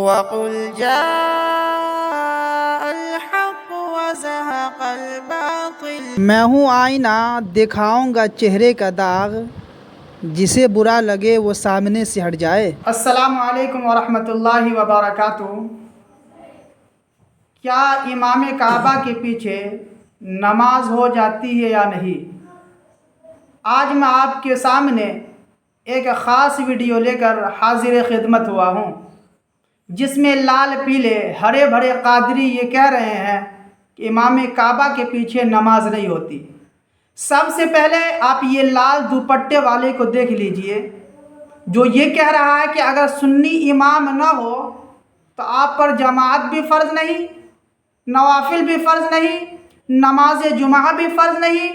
وَقُلْ جَاءَ الْحَقُّ وَزَهَقَ الْبَاطِلُ۔ میں ہوں آئینہ، دکھاؤں گا چہرے کا داغ، جسے برا لگے وہ سامنے سے ہٹ جائے۔ السلام علیکم ورحمۃ اللہ وبرکاتہ۔ کیا امام کعبہ کے پیچھے نماز ہو جاتی ہے یا نہیں؟ آج میں آپ کے سامنے ایک خاص ویڈیو لے کر حاضر خدمت ہوا ہوں، جس میں لال پیلے ہرے بھرے قادری یہ کہہ رہے ہیں کہ امام کعبہ کے پیچھے نماز نہیں ہوتی۔ سب سے پہلے آپ یہ لال دوپٹے والے کو دیکھ لیجئے، جو یہ کہہ رہا ہے کہ اگر سنی امام نہ ہو تو آپ پر جماعت بھی فرض نہیں، نوافل بھی فرض نہیں، نماز جمعہ بھی فرض نہیں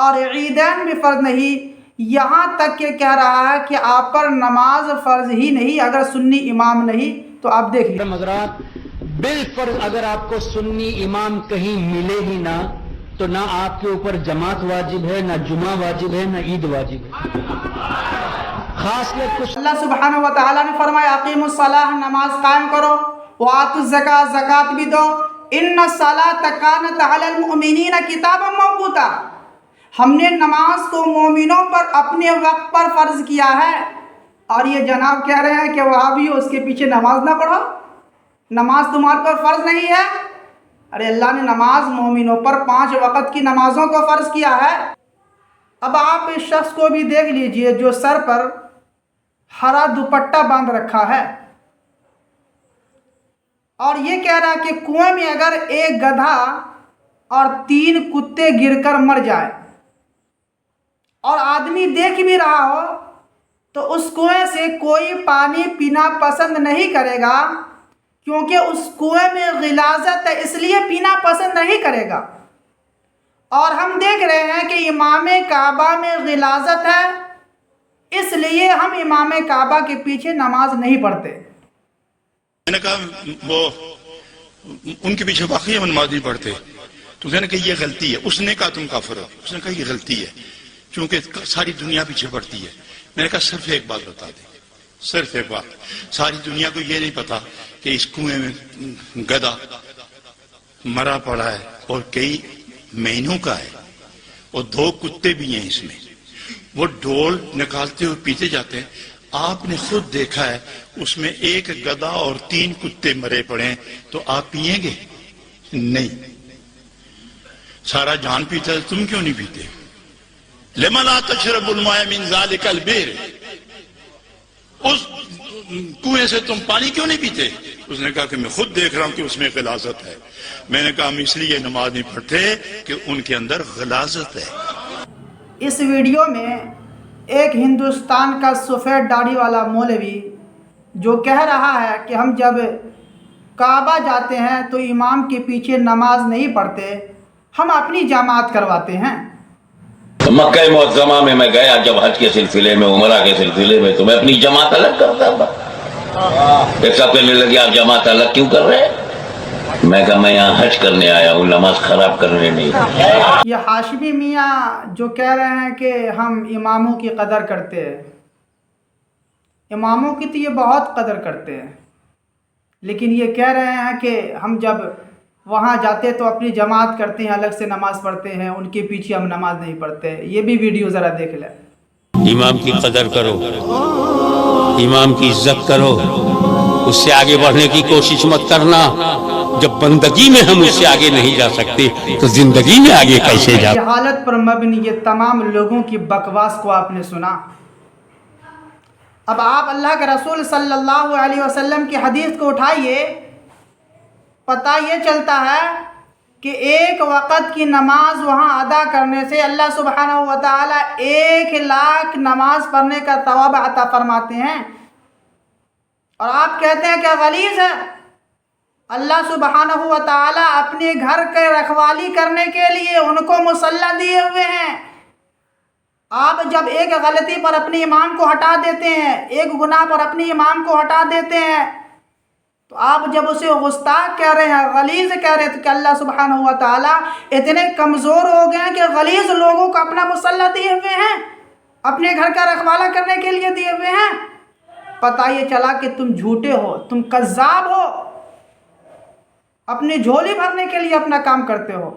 اور عیدین بھی فرض نہیں، یہاں تک کہ کہہ رہا ہے کہ آپ پر نماز فرض ہی نہیں اگر سنی امام نہیں۔ تو آپ دیکھ لیجیے حضرات، بالفرض اگر آپ کو سنی امام کہیں ملے ہی نہ تو نہ آپ کے اوپر جماعت واجب ہے، نہ جمعہ واجب ہے، نہ عید واجب ہے۔ خاص کر کچھ اللہ سبحانہ و تعالیٰ نے فرمایا اقیموا الصلاۃ، نماز قائم کرو، وآتوا الزکاۃ، زکوٰۃ بھی دو، ان الصلاۃ کانت علی المؤمنین کتابا موقوتا، ہم نے نماز کو مومنوں پر اپنے وقت پر فرض کیا ہے۔ اور یہ جناب کہہ رہے ہیں کہ وہابی اس کے پیچھے نماز نہ پڑھو، نماز تمہارے پر فرض نہیں ہے۔ ارے اللہ نے نماز مومنوں پر 5 وقت کی نمازوں کو فرض کیا ہے۔ اب آپ اس شخص کو بھی دیکھ لیجئے جو سر پر ہرا دوپٹہ باندھ رکھا ہے اور یہ کہہ رہا ہے کہ کنویں میں اگر ایک گدھا اور 3 کتے گر کر مر جائے اور آدمی دیکھ بھی رہا ہو تو اس کنویں سے کوئی پانی پینا پسند نہیں کرے گا، کیونکہ اس کنویں میں غلاظت ہے، اس لیے پینا پسند نہیں کرے گا۔ اور ہم دیکھ رہے ہیں کہ امام کعبہ میں غلاظت ہے، اس لیے ہم امام کعبہ کے پیچھے نماز نہیں پڑھتے۔ میں نے کہا وہ ان کے پیچھے واقعی ہم نماز نہیں پڑھتے، تو میں نے کہا یہ غلطی ہے۔ اس نے کہا تم کافر ہو، اس نے کہا یہ غلطی ہے کیونکہ ساری دنیا پیچھے پڑتی ہے۔ میں نے کہا صرف ایک بات بتا دیں، صرف ایک بات، ساری دنیا کو یہ نہیں پتا کہ اس کنویں میں گدھا مرا پڑا ہے اور کئی مہینوں کا ہے اور 2 کتے بھی ہیں اس میں، وہ ڈول نکالتے ہوئے پیتے جاتے ہیں۔ آپ نے خود دیکھا ہے اس میں ایک گدھا اور 3 کتے مرے پڑے ہیں، تو آپ پیئیں گے؟ نہیں۔ سارا جان پیتا ہے، تم کیوں نہیں پیتے؟ لِمَ لَا تَشْرَبُ الْمَاءَ مِنْ ذَلِكَ الْبِئْرِ، اس کنویں سے تم پانی کیوں نہیں پیتے؟ اس نے کہا کہ میں خود دیکھ رہا ہوں کہ اس میں غلاظت ہے۔ میں نے کہا ہم اس لیے نماز نہیں پڑھتے کہ ان کے اندر غلاظت ہے۔ اس ویڈیو میں ایک ہندوستان کا سفید داڑھی والا مولوی جو کہہ رہا ہے کہ ہم جب کعبہ جاتے ہیں تو امام کے پیچھے نماز نہیں پڑھتے، ہم اپنی جماعت کرواتے ہیں۔ مکہ معظمہ میں گیا جب حج کے سلسلے میں، عمرہ کے سلسلے میں، تو میں اپنی جماعت الگ کرتا تھا۔ ایک سب کہنے لگے آپ جماعت الگ کیوں کر رہے ہیں؟ میں کہا میں یہاں حج کرنے آیا ہوں، نماز خراب کرنے نہیں۔ یہ ہاشمی میاں جو کہہ رہے ہیں کہ ہم اماموں کی قدر کرتے ہیں، اماموں کی تو یہ بہت قدر کرتے ہیں، لیکن یہ کہہ رہے ہیں کہ ہم جب وہاں جاتے تو اپنی جماعت کرتے ہیں، الگ سے نماز پڑھتے ہیں، ان کے پیچھے ہم نماز نہیں پڑھتے۔ یہ بھی ویڈیو ذرا دیکھ لیں۔ امام کی قدر کرو، امام کی عزت کرو، اس سے آگے بڑھنے کی کوشش مت کرنا۔ جب بندگی میں ہم اس سے آگے نہیں جا سکتے تو زندگی میں آگے کیسے جا؟ جہالت پر مبنی یہ تمام لوگوں کی بکواس کو آپ نے سنا۔ اب آپ اللہ کے رسول صلی اللہ علیہ وسلم کی حدیث کو اٹھائیے، پتہ یہ چلتا ہے کہ ایک وقت کی نماز وہاں ادا کرنے سے اللہ سبحانہ و تعالیٰ 1,00,000 نماز پڑھنے کا ثواب عطا فرماتے ہیں، اور آپ کہتے ہیں کہ غلیظ ہے۔ اللہ سبحانہ و تعالیٰ اپنے گھر کے رکھوالی کرنے کے لیے ان کو مسلح دیے ہوئے ہیں۔ آپ جب ایک غلطی پر اپنے امام کو ہٹا دیتے ہیں، ایک گناہ پر اپنے امام کو ہٹا دیتے ہیں، تو آپ جب اسے گستاخ کہہ رہے ہیں، غلیظ کہہ رہے ہیں، تو کہ اللہ سبحانہ و تعالیٰ اتنے کمزور ہو گئے ہیں کہ غلیظ لوگوں کو اپنا مسلح دیے ہوئے ہیں، اپنے گھر کا رکھوالا کرنے کے لیے دیے ہوئے ہیں۔ پتہ یہ چلا کہ تم جھوٹے ہو، تم کذاب ہو، اپنی جھولی بھرنے کے لیے اپنا کام کرتے ہو۔